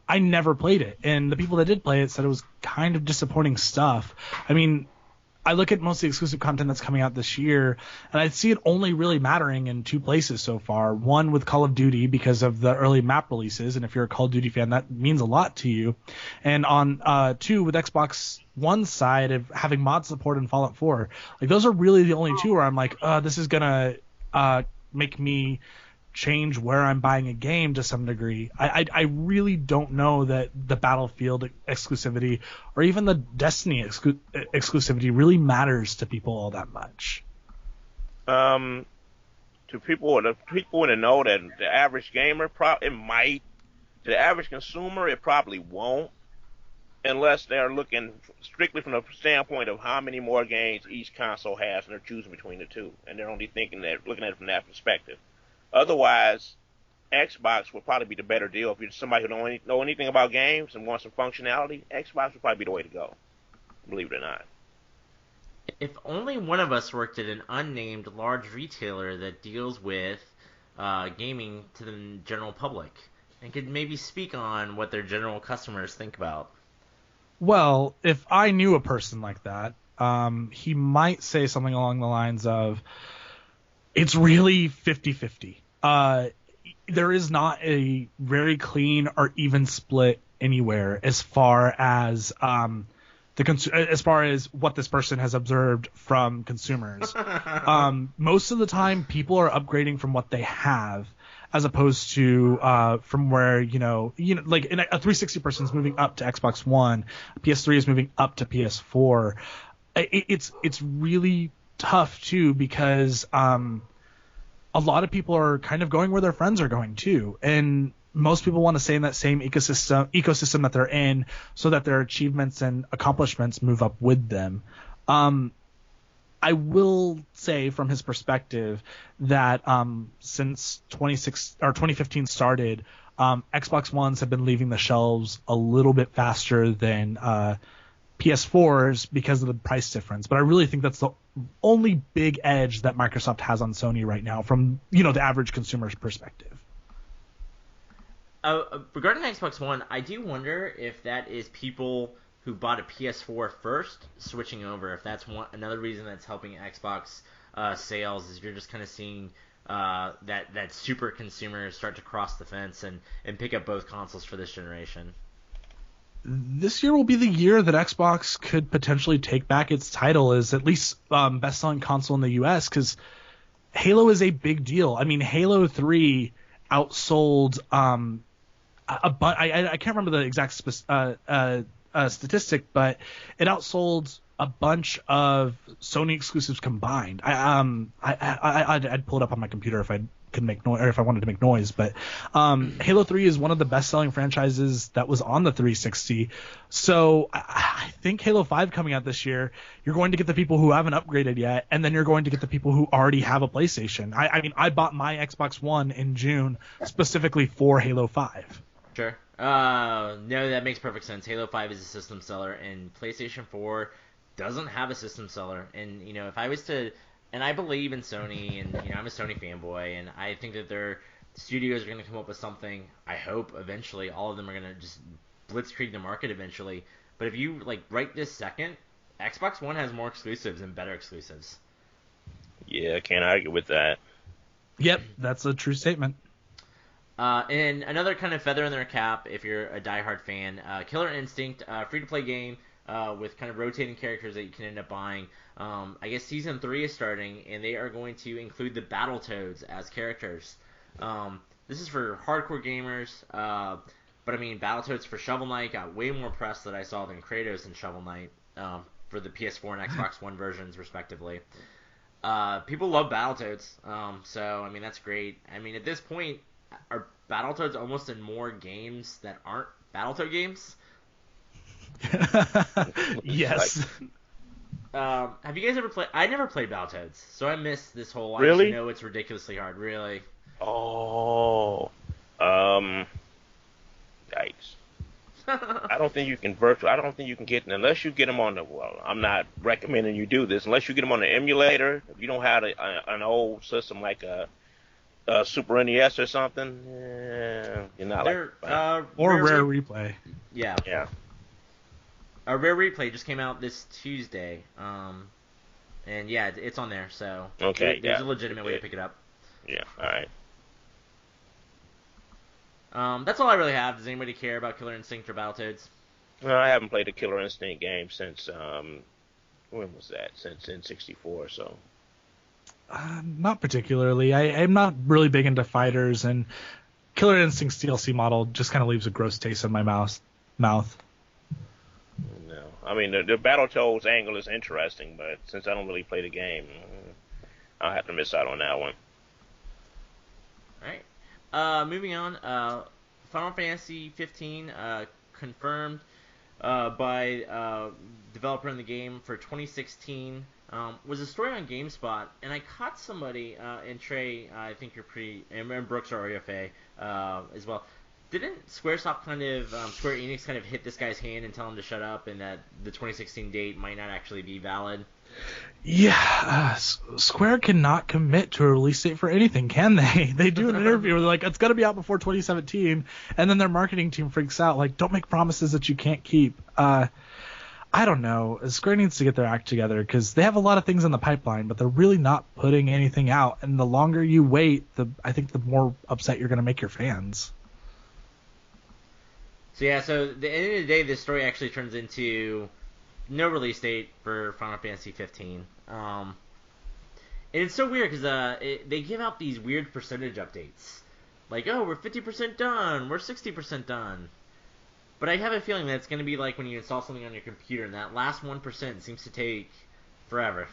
I never played it, and the people that did play it said it was kind of disappointing stuff. I mean, I look at most of the exclusive content that's coming out this year, and I see it only really mattering in two places so far. One with Call of Duty because of the early map releases, and if you're a Call of Duty fan, that means a lot to you. And on two with Xbox One side of having mod support in Fallout 4. Like those are really the only two where I'm like, this is gonna make me change where I'm buying a game to some degree. I really don't know that the Battlefield exclusivity or even the Destiny exclusivity really matters to people all that much. To people to know that the average gamer it might. To the average consumer, it probably won't, unless they're looking strictly from the standpoint of how many more games each console has, and they're choosing between the two, and they're only looking at it from that perspective. Otherwise, Xbox would probably be the better deal. If you're somebody who don't know anything about games and wants some functionality, Xbox would probably be the way to go, believe it or not. If only one of us worked at an unnamed large retailer that deals with gaming to the general public and could maybe speak on what their general customers think about. Well, if I knew a person like that, he might say something along the lines of, it's really 50-50. There is not a very clean or even split anywhere as far as as far as what this person has observed from consumers. Most of the time, people are upgrading from what they have, as opposed to from where like a 360 person is moving up to Xbox One, PS3 is moving up to PS4. It's really tough too because a lot of people are kind of going where their friends are going too, and most people want to stay in that same ecosystem that they're in, so that their achievements and accomplishments move up with them. I will say from his perspective that since 2015 started, Xbox Ones have been leaving the shelves a little bit faster than PS4s because of the price difference. But I really think that's the only big edge that Microsoft has on Sony right now from the average consumer's perspective. Regarding Xbox One, I do wonder if that is people who bought a PS4 first switching over. If that's another reason that's helping Xbox sales, is you're just kind of seeing that super consumers start to cross the fence and pick up both consoles for this generation. This year will be the year that Xbox could potentially take back its title as at least best-selling console in the U.S. because Halo is a big deal. I mean, Halo 3 outsold I can't remember the exact statistic, but it outsold a bunch of Sony exclusives combined. I'd pull it up on my computer if I could make noise, or if I wanted to make noise. But Halo 3 is one of the best-selling franchises that was on the 360. So I think Halo 5 coming out this year, you're going to get the people who haven't upgraded yet, and then you're going to get the people who already have a PlayStation. I mean, I bought my Xbox One in June specifically for Halo 5. Sure. No, that makes perfect sense. Halo 5 is a system seller, and PlayStation 4 doesn't have a system seller. And, you know, if I was to... And I believe in Sony, and, you know, I'm a Sony fanboy, and I think that their studios are going to come up with something. I hope eventually all of them are going to just blitzkrieg the market eventually. But if you, like, right this second, Xbox One has more exclusives and better exclusives. Yeah, I can't argue with that. Yep, that's a true statement. And another kind of feather in their cap, if you're a diehard fan, Killer Instinct, free-to-play game with kind of rotating characters that you can end up buying. I guess Season 3 is starting, and they are going to include the Battletoads as characters. This is for hardcore gamers, but I mean, Battletoads for Shovel Knight got way more press that I saw than Kratos and Shovel Knight for the PS4 and Xbox One versions, respectively. People love Battletoads, so, I mean, that's great. I mean, at this point, are Battletoads almost in more games that aren't Battletoad games? Yes. Have you guys ever played? I never played Battletoads, so I missed this whole. Really? I know it's ridiculously hard. Really. Oh. Yikes. I don't think you can get unless you get them on the. Well, I'm not recommending you do this unless you get them on the emulator. If you don't have an old system like a Super NES or something, you're not or Rare Replay. Yeah. Yeah. A Rare Replay just came out this Tuesday, and yeah, it's on there. So okay, there's a legitimate way to pick it up. Yeah. All right. That's all I really have. Does anybody care about Killer Instinct or Battletoads? Well, I haven't played a Killer Instinct game since when was that? Since N64. So. Not particularly. I'm not really big into fighters, and Killer Instinct's DLC model just kind of leaves a gross taste in my mouth. No, I mean the Battletoads angle is interesting, but since I don't really play the game, I'll have to miss out on that one. All right. Moving on. Final Fantasy 15 confirmed by developer in the game for 2016. Was a story on GameSpot, and I caught somebody, and Trey, I think you're and Brooks or RFA as well. Didn't Square Enix kind of hit this guy's hand and tell him to shut up, and that the 2016 date might not actually be valid? Yeah, Square cannot commit to a release date for anything, can they? They do an interview where they're like, it's got to be out before 2017, and then their marketing team freaks out, like, don't make promises that you can't keep. I don't know. Square needs to get their act together because they have a lot of things in the pipeline, but they're really not putting anything out. And the longer you wait, I think the more upset you're going to make your fans. So yeah, so at the end of the day, this story actually turns into no release date for Final Fantasy 15. And it's so weird because they give out these weird percentage updates. Like, oh, we're 50% done, we're 60% done. But I have a feeling that it's going to be like when you install something on your computer, and that last 1% seems to take forever.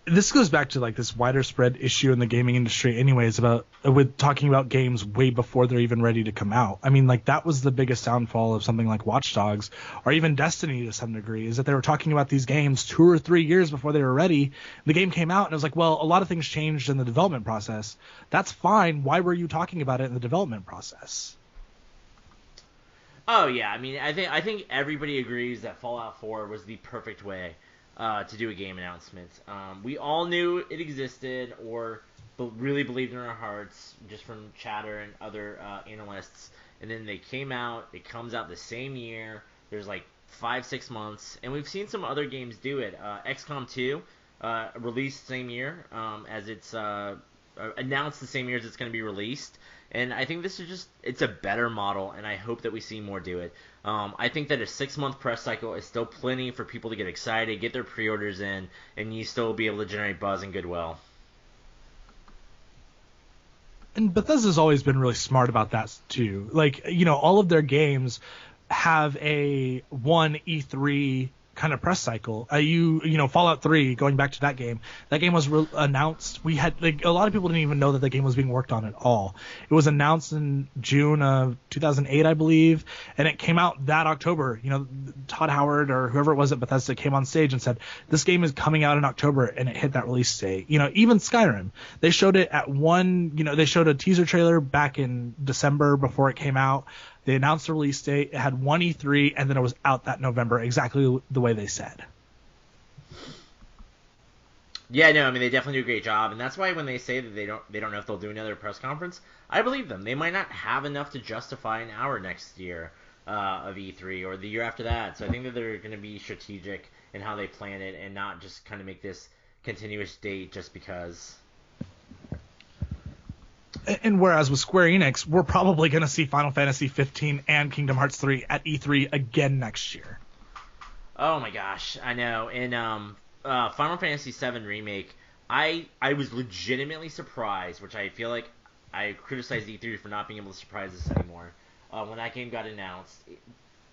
This goes back to like this wider spread issue in the gaming industry anyways with talking about games way before they're even ready to come out. I mean, like that was the biggest downfall of something like Watch Dogs or even Destiny to some degree, is that they were talking about these games 2 or 3 years before they were ready. The game came out and it was like, well, a lot of things changed in the development process. That's fine. Why were you talking about it in the development process? Oh yeah, I mean, I think everybody agrees that Fallout 4 was the perfect way to do a game announcement. We all knew it existed, or really believed in our hearts, just from chatter and other analysts. And then they came out. It comes out the same year. There's like 5-6 months, and we've seen some other games do it. XCOM 2 released same year as it's announced the same year as it's going to be released. And I think this is it's a better model, and I hope that we see more do it. I think that a 6-month press cycle is still plenty for people to get excited, get their pre-orders in, and you still be able to generate buzz and goodwill. And Bethesda's always been really smart about that too. Like, you know, all of their games have a one E3 kind of press cycle. Fallout 3, going back to that game was announced. We had a lot of people didn't even know that the game was being worked on at all. It was announced in June of 2008, I believe, and it came out that October. Todd Howard or whoever it was at Bethesda came on stage and said, this game is coming out in October, and it hit that release date. Even Skyrim, they showed it at they showed a teaser trailer back in December before it came out. They announced the release date. It had one E3, and then it was out that November, exactly the way they said. Yeah, no, I mean, they definitely do a great job, and that's why when they say that they don't know if they'll do another press conference, I believe them. They might not have enough to justify an hour next year of E3 or the year after that. So I think that they're going to be strategic in how they plan it and not just kind of make this continuous date just because. And whereas with Square Enix, we're probably going to see Final Fantasy 15 and Kingdom Hearts 3 at E3 again next year. Oh my gosh, I know. And Final Fantasy 7 Remake, I was legitimately surprised, which I feel like I criticized E3 for not being able to surprise us anymore. When that game got announced,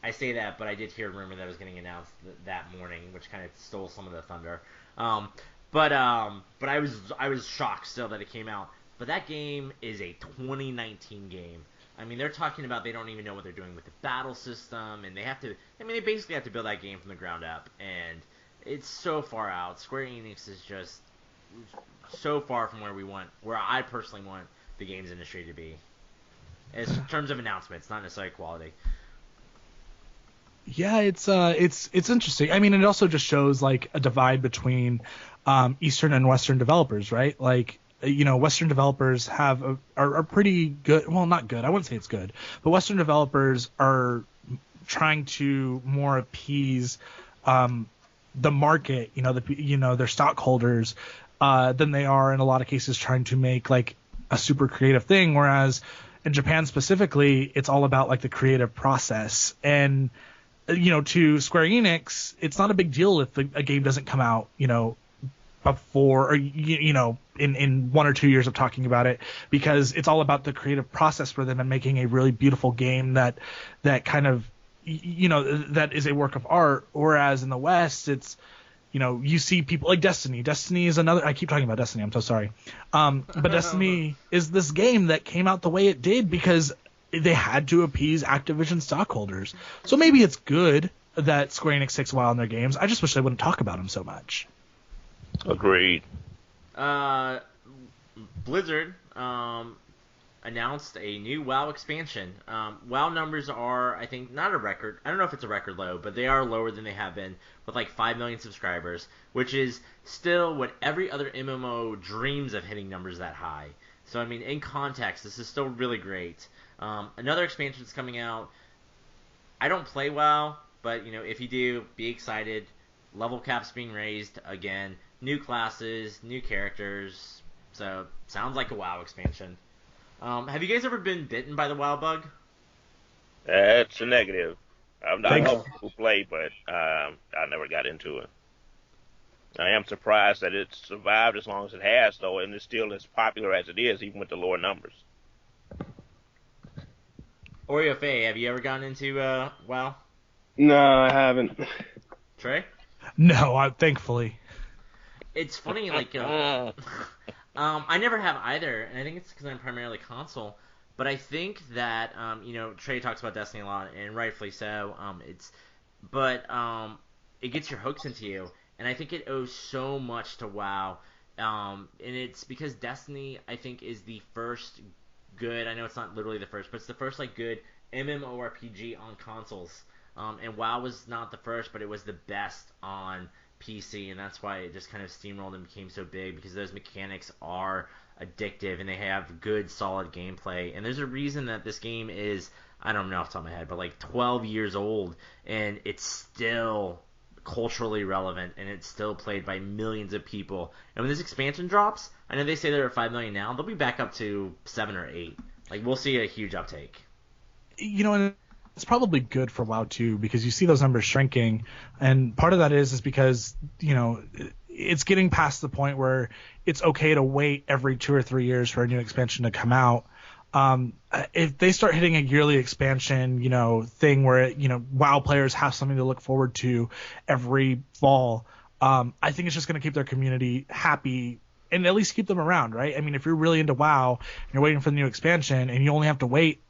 I say that, but I did hear a rumor that it was getting announced that morning, which kind of stole some of the thunder. But I was shocked still that it came out. But that game is a 2019 game. I mean, they're talking about they don't even know what they're doing with the battle system, and they basically have to build that game from the ground up, and it's so far out. Square Enix is just so far from where I personally want the games industry to be. In terms of announcements, not necessarily quality. Yeah, it's interesting. I mean, it also just shows like a divide between Eastern and Western developers, right? Like, Western developers are pretty good. Well, not good. I wouldn't say it's good, but Western developers are trying to more appease the market, their stockholders, than they are in a lot of cases trying to make like a super creative thing. Whereas in Japan specifically, it's all about like the creative process. And to Square Enix, it's not a big deal if a game doesn't come out, before, or in 1 or 2 years of talking about it, because it's all about the creative process for them and making a really beautiful game that kind of that is a work of art. Whereas in the West, it's you see people like Destiny. Destiny is another. I keep talking about Destiny. I'm so sorry. But Destiny is this game that came out the way it did because they had to appease Activision stockholders. So maybe it's good that Square Enix takes a while on their games. I just wish they wouldn't talk about them so much. Agreed. Blizzard announced a new WoW expansion. WoW numbers are, I think, not a record. I don't know if it's a record low, but they are lower than they have been, with like 5 million subscribers, which is still what every other MMO dreams of, hitting numbers that high. So, I mean, in context, this is still really great. Another expansion is coming out. I don't play WoW, but, if you do, be excited. Level caps being raised again. New classes, new characters. So, sounds like a WoW expansion. Have you guys ever been bitten by the WoW bug? That's a negative. I know people play, but I never got into it. I am surprised that it's survived as long as it has, though, and it's still as popular as it is, even with the lower numbers. Oreo Faye, have you ever gotten into WoW? No, I haven't. Trey? No, thankfully. It's funny, like, I never have either, and I think it's because I'm primarily console. But I think that, Trey talks about Destiny a lot, and rightfully so. It gets your hooks into you, and I think it owes so much to WoW. And it's because Destiny, I think, is the first good. I know it's not literally the first, but it's the first like good MMORPG on consoles. And WoW was not the first, but it was the best on PC, and that's why it just kind of steamrolled and became so big, because those mechanics are addictive and they have good, solid gameplay. And there's a reason that this game is, I don't know off the top of my head, but like 12 years old, and it's still culturally relevant, and it's still played by millions of people. And when this expansion drops, I know they say they're at 5 million now, they'll be back up to 7 or 8. Like, we'll see a huge uptake. And it's probably good for WoW too, because you see those numbers shrinking, and part of that is because it's getting past the point where it's okay to wait every 2 or 3 years for a new expansion to come out, If they start hitting a yearly expansion, thing where WoW players have something to look forward to every fall, I think it's just going to keep their community happy and at least keep them around, right? I mean, if you're really into WoW and you're waiting for the new expansion and you only have to wait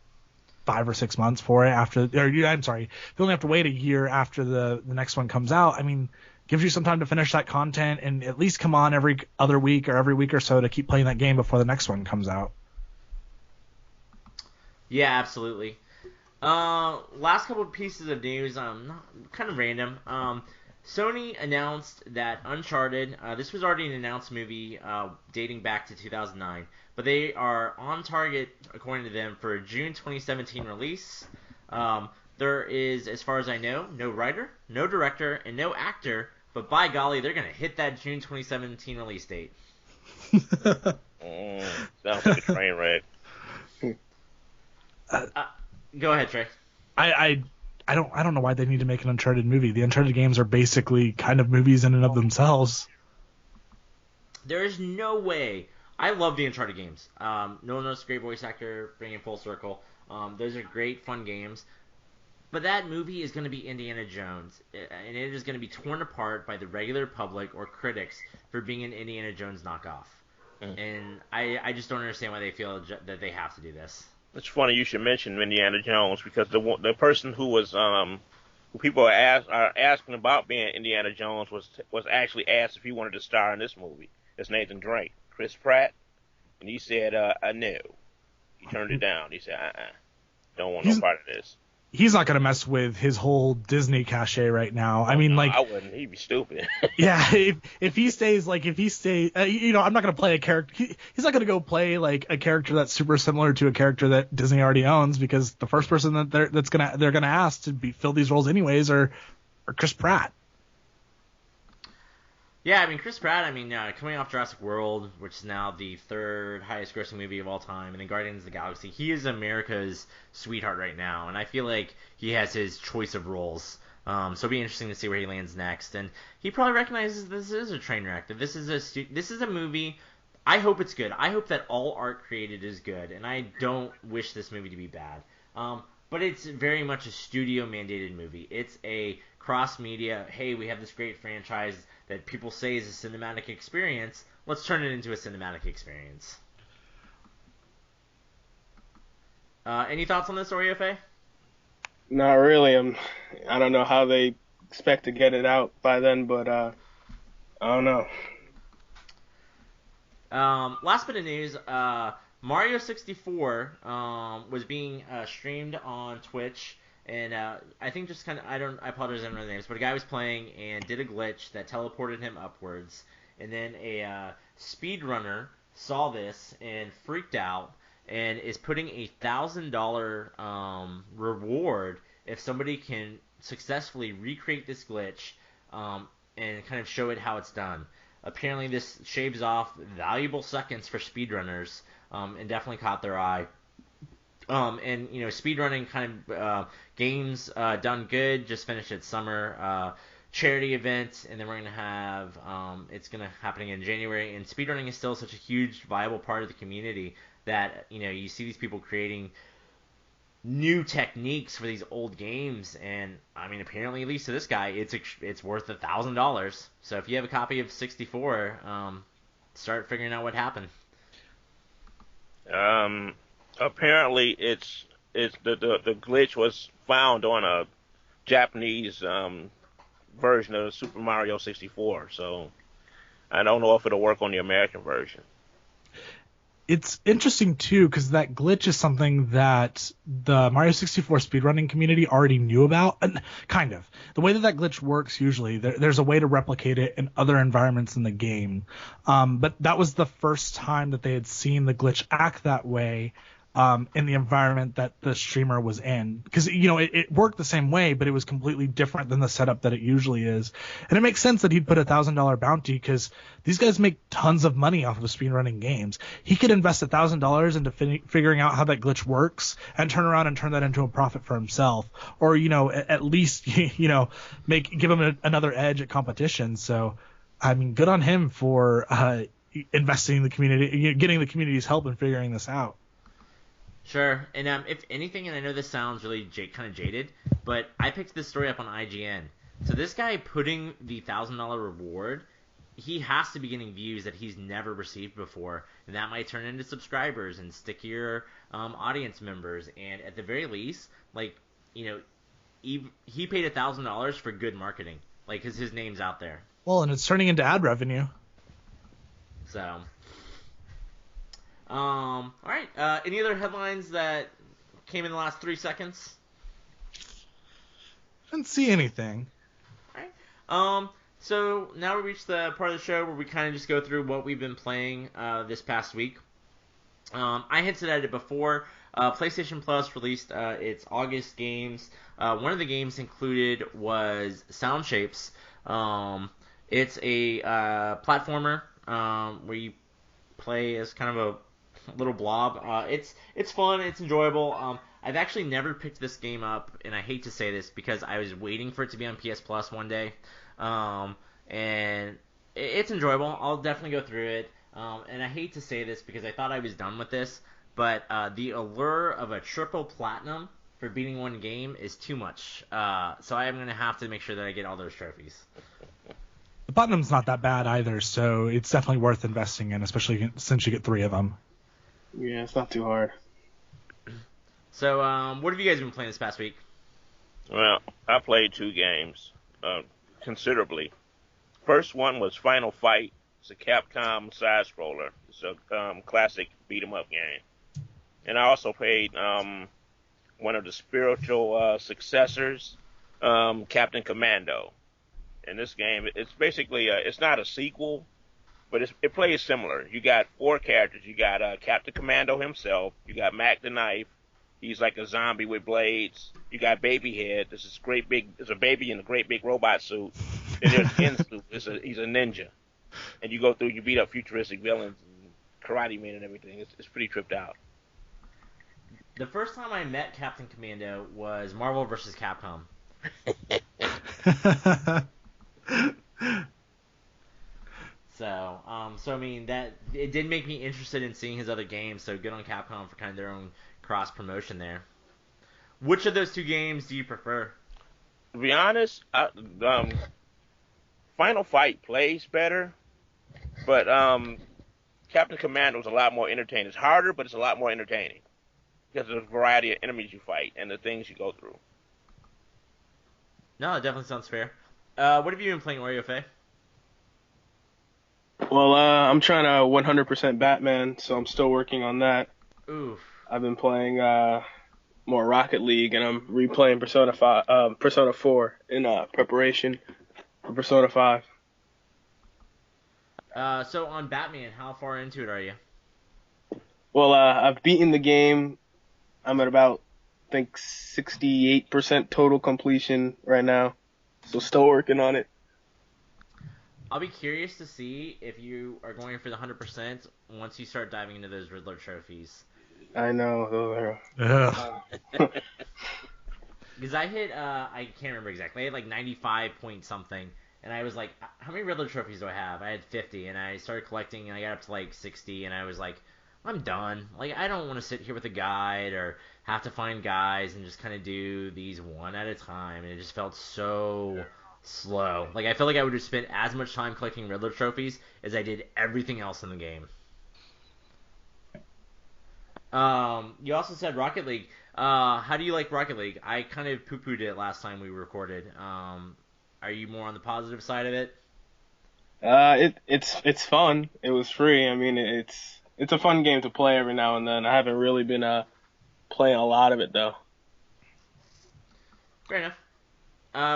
5 or 6 months for it you only have to wait a year after the next one comes out. I mean, gives you some time to finish that content and at least come on every other week or every week or so to keep playing that game before the next one comes out. Yeah, absolutely. Last couple of pieces of news, kind of random. Sony announced that Uncharted, this was already an announced movie dating back to 2009, but they are on target, according to them, for a June 2017 release. There is, as far as I know, no writer, no director, and no actor, but by golly, they're going to hit that June 2017 release date. Sounds like a train wreck. Go ahead, Trey. I don't know why they need to make an Uncharted movie. The Uncharted games are basically kind of movies in and of themselves. There is no way. I love the Uncharted games. Nolan North's a great voice actor, bringing full circle. Those are great, fun games. But that movie is going to be Indiana Jones, and it is going to be torn apart by the regular public or critics for being an Indiana Jones knockoff. And I just don't understand why they feel that they have to do this. It's funny you should mention Indiana Jones because the person who was who people are asking about being Indiana Jones was actually asked if he wanted to star in this movie. It's Nathan Drake, Chris Pratt, and he said no. He turned it down. He said don't want no part of this. He's not going to mess with his whole Disney cachet right now. I mean, I wouldn't. He'd be stupid. Yeah, if he stays, I'm not going to play a character. He's not going to go play like a character that's super similar to a character that Disney already owns, because the first person that they're going to ask to fill these roles anyways are Chris Pratt. Yeah, I mean, Chris Pratt, coming off Jurassic World, which is now the third highest grossing movie of all time, and then Guardians of the Galaxy, he is America's sweetheart right now, and I feel like he has his choice of roles. So it'll be interesting to see where he lands next. And he probably recognizes this is a train wreck, that this is a movie. I hope it's good. I hope that all art created is good, and I don't wish this movie to be bad. But it's very much a studio-mandated movie. It's a cross-media, hey, we have this great franchise that people say is a cinematic experience. Let's turn it into a cinematic experience. Any thoughts on this, OreoFA? Not really. I don't know how they expect to get it out by then, but I don't know. Last bit of news, Mario 64 was being streamed on Twitch, and I think just kind of, I apologize, I don't know the names, but a guy was playing and did a glitch that teleported him upwards, and then a speedrunner saw this and freaked out and is putting a $1,000 reward if somebody can successfully recreate this glitch and kind of show it how it's done. Apparently this shaves off valuable seconds for speedrunners, and definitely caught their eye. And speedrunning kind of games done good just finished its summer charity event, and then we're gonna have it's gonna happen in January. And speedrunning is still such a huge, viable part of the community that you see these people creating new techniques for these old games, and apparently, at least to this guy, it's worth $1,000. So if you have a copy of 64, start figuring out what happened. Apparently, it's the glitch was found on a Japanese version of Super Mario 64. So I don't know if it'll work on the American version. It's interesting too, because that glitch is something that the Mario 64 speedrunning community already knew about. And kind of the way that glitch works, usually there's a way to replicate it in other environments in the game. But that was the first time that they had seen the glitch act that way in the environment that the streamer was in, because it worked the same way, but it was completely different than the setup that it usually is. And it makes sense that he'd put a $1,000 bounty, because these guys make tons of money off of speedrunning games. He could invest $1,000 into figuring out how that glitch works and turn around and turn that into a profit for himself, or at least give him another edge at competition. So good on him for investing in the community, getting the community's help in figuring this out. Sure. And if anything, and I know this sounds really kind of jaded, but I picked this story up on IGN. So this guy putting the $1,000 reward, he has to be getting views that he's never received before, and that might turn into subscribers and stickier audience members. And at the very least, like, you know, he paid $1,000 for good marketing, like, because his name's out there. Well, and it's turning into ad revenue. So, all right. Any other headlines that came in the last 3 seconds? I didn't see anything. All right. So now we reach the part of the show where we kind of just go through what we've been playing this past week. I hinted at it before. PlayStation Plus released its August games. One of the games included was Sound Shapes. It's a platformer where you play as kind of a little blob. It's fun. It's enjoyable. I've actually never picked this game up, and I hate to say this because I was waiting for it to be on PS Plus one day. And it's enjoyable. I'll definitely go through it. And I hate to say this because I thought I was done with this, but the allure of a triple platinum for beating one game is too much. So I am going to have to make sure that I get all those trophies. The platinum's not that bad either, so it's definitely worth investing in, especially since you get 3 of them. Yeah, it's not too hard. So, what have you guys been playing this past week? Well, I played 2 games, considerably. First one was Final Fight. It's a Capcom side scroller. It's a classic beat 'em up game. And I also played one of the spiritual successors, Captain Commando. In this game, it's basically it's not a sequel, but it plays similar. You got 4 characters. You got Captain Commando himself. You got Mac the Knife. He's like a zombie with blades. You got Babyhead. This is there's a baby in a great big robot suit. And there's Gensu. He's a ninja. And you go through, you beat up futuristic villains and Karate Man and everything. It's pretty tripped out. The first time I met Captain Commando was Marvel vs. Capcom. So I mean, that it did make me interested in seeing his other games. So good on Capcom for kind of their own cross promotion there. Which of those 2 games do you prefer? To be honest, Final Fight plays better, but Captain Commando is a lot more entertaining. It's harder, but it's a lot more entertaining because of the variety of enemies you fight and the things you go through. No, it definitely sounds fair. What have you been playing, Oreo Faye? Well, I'm trying to 100% Batman, so I'm still working on that. Oof. I've been playing more Rocket League, and I'm replaying Persona 4 in preparation for Persona 5. So on Batman, how far into it are you? Well, I've beaten the game. I'm at about, I think, 68% total completion right now, so still working on it. I'll be curious to see if you are going for the 100% once you start diving into those Riddler trophies. I know, those Ugh. Because I hit, I can't remember exactly, I had like 95 point something, and I was like, how many Riddler trophies do I have? I had 50, and I started collecting, and I got up to like 60, and I was like, I'm done. Like, I don't want to sit here with a guide or have to find guys and just kind of do these one at a time, and it just felt so slow. Like, I felt like I would have spent as much time collecting Riddler trophies as I did everything else in the game. You also said Rocket League. How do you like Rocket League? I kind of poo-pooed it last time we recorded. Are you more on the positive side of it? It's fun. It was free. I mean, it's a fun game to play every now and then. I haven't really been playing a lot of it though. Fair enough.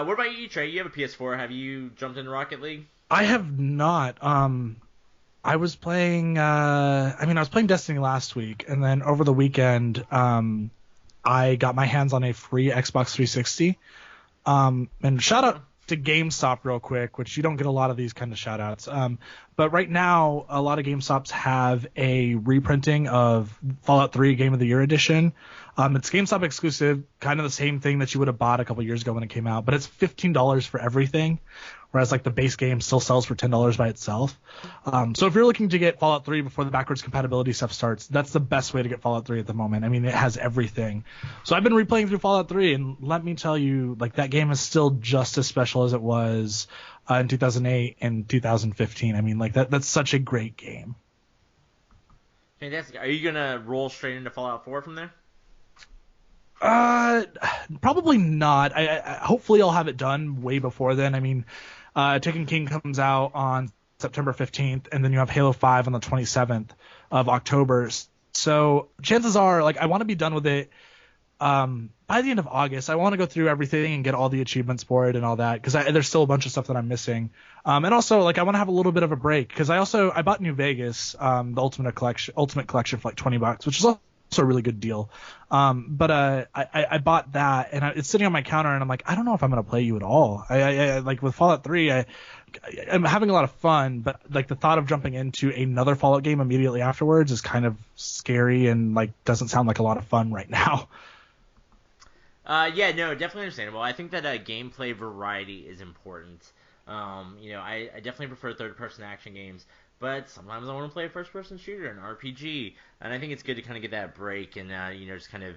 What about you, Trey? You have a PS4. Have you jumped into Rocket League? I have not. I was playing. I was playing Destiny last week, and then over the weekend, I got my hands on a free Xbox 360. And shout out to GameStop real quick, which you don't get a lot of these kind of shout outs. But right now, a lot of GameStops have a reprinting of Fallout 3 Game of the Year edition. It's GameStop exclusive, kind of the same thing that you would have bought a couple years ago when it came out, but it's $15 for everything, whereas like the base game still sells for $10 by itself. So if you're looking to get Fallout 3 before the backwards compatibility stuff starts, that's the best way to get Fallout 3 at the moment. I mean, it has everything. So I've been replaying through Fallout 3, and let me tell you, like, that game is still just as special as it was in 2008 and 2015. I mean, like, that's such a great game. Fantastic. Are you gonna roll straight into Fallout 4 from there? Probably not. I hopefully I'll have it done way before then. I mean, Taken King comes out on September 15th, and then you have Halo 5 on the 27th of October. So chances are, like, I want to be done with it by the end of August. I want to go through everything and get all the achievements for it and all that, because there's still a bunch of stuff that I'm missing. And also, like, I want to have a little bit of a break, because I bought New Vegas, the Ultimate Collection for like $20, which is also a really good deal. But I bought that, and it's sitting on my counter, and I'm like, I don't know if I'm going to play you at all. I like with Fallout 3, I'm having a lot of fun, but like the thought of jumping into another Fallout game immediately afterwards is kind of scary and like doesn't sound like a lot of fun right now. Yeah, no, definitely understandable. I think that gameplay variety is important. I definitely prefer third-person action games, but sometimes I want to play a first-person shooter, an RPG, and I think it's good to kind of get that break and, just kind of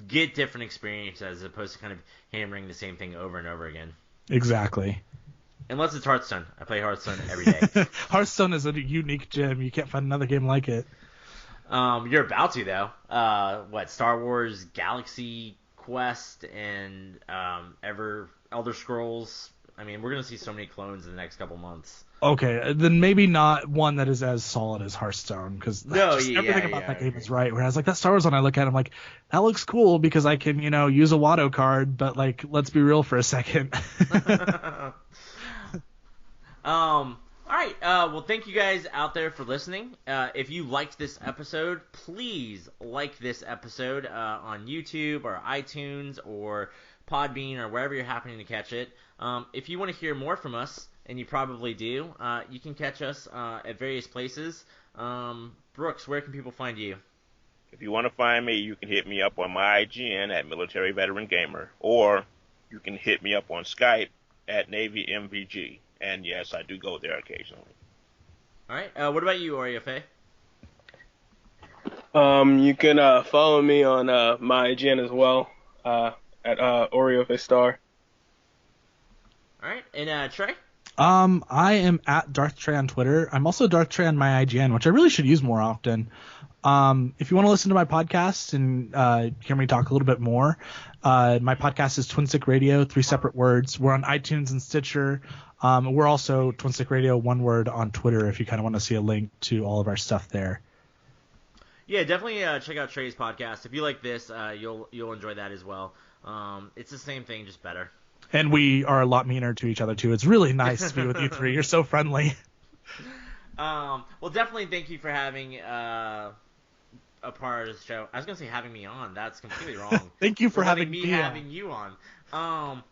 get different experiences as opposed to kind of hammering the same thing over and over again. Exactly. Unless it's Hearthstone. I play Hearthstone every day. Hearthstone is a unique gem. You can't find another game like it. You're about to, though. Star Wars Galaxy Quest and Elder Scrolls. I mean, we're going to see so many clones in the next couple months. Okay, then maybe not one that is as solid as Hearthstone, because everything about that game is right. Whereas, like, that Star Wars one, I look at it, I'm like, that looks cool because I can, use a Watto card, but, like, let's be real for a second. All right. Well, thank you guys out there for listening. If you liked this episode, please like this episode on YouTube or iTunes or Podbean or wherever you're happening to catch it. If you want to hear more from us, and you probably do, you can catch us at various places. Brooks, where can people find you? If you want to find me, you can hit me up on my IGN at Military Veteran Gamer, or you can hit me up on Skype at Navy MVG. And yes, I do go there occasionally. All right. What about you, OreoFay? You can follow me on my IGN as well at OreoFay Star. All right. And Trey? I am at Darth Trey on Twitter. I'm also Darth Trey on my IGN, which I really should use more often. If you want to listen to my podcast and hear me talk a little bit more, my podcast is Twin Stick Radio, 3 separate words. We're on iTunes and Stitcher. We're also Twin Stick Radio, 1 word on Twitter if you kind of want to see a link to all of our stuff there. Yeah, definitely check out Trey's podcast. If you like this, you'll enjoy that as well. It's the same thing, just better. And we are a lot meaner to each other, too. It's really nice to be with you three. You're so friendly. Well, definitely thank you for having a part of the show. I was going to say having me on. That's completely wrong. Thank you for having me having you on.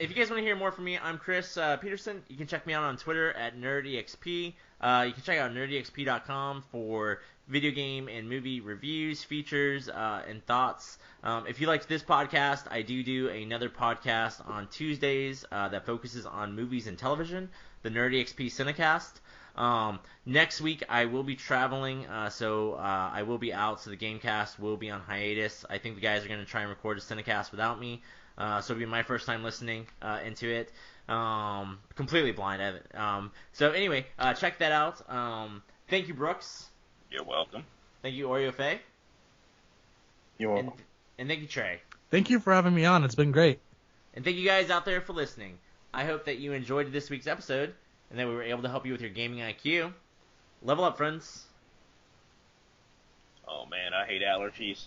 If you guys want to hear more from me, I'm Chris Peterson. You can check me out on Twitter at NerdyXP. You can check out nerdyxp.com for video game and movie reviews, features, and thoughts. If you liked this podcast, I do another podcast on Tuesdays that focuses on movies and television, the Nerdy XP Cinecast. Next week, I will be traveling, so I will be out, so the Gamecast will be on hiatus. I think the guys are going to try and record a Cinecast without me, so it'll be my first time listening into it. Completely blind at it. So anyway, check that out. Thank you, Brooks. You're welcome. Thank you, OreoFay. You're welcome. And thank you, Trey. Thank you for having me on. It's been great. And thank you guys out there for listening. I hope that you enjoyed this week's episode and that we were able to help you with your gaming IQ. Level up, friends. Oh, man, I hate allergies.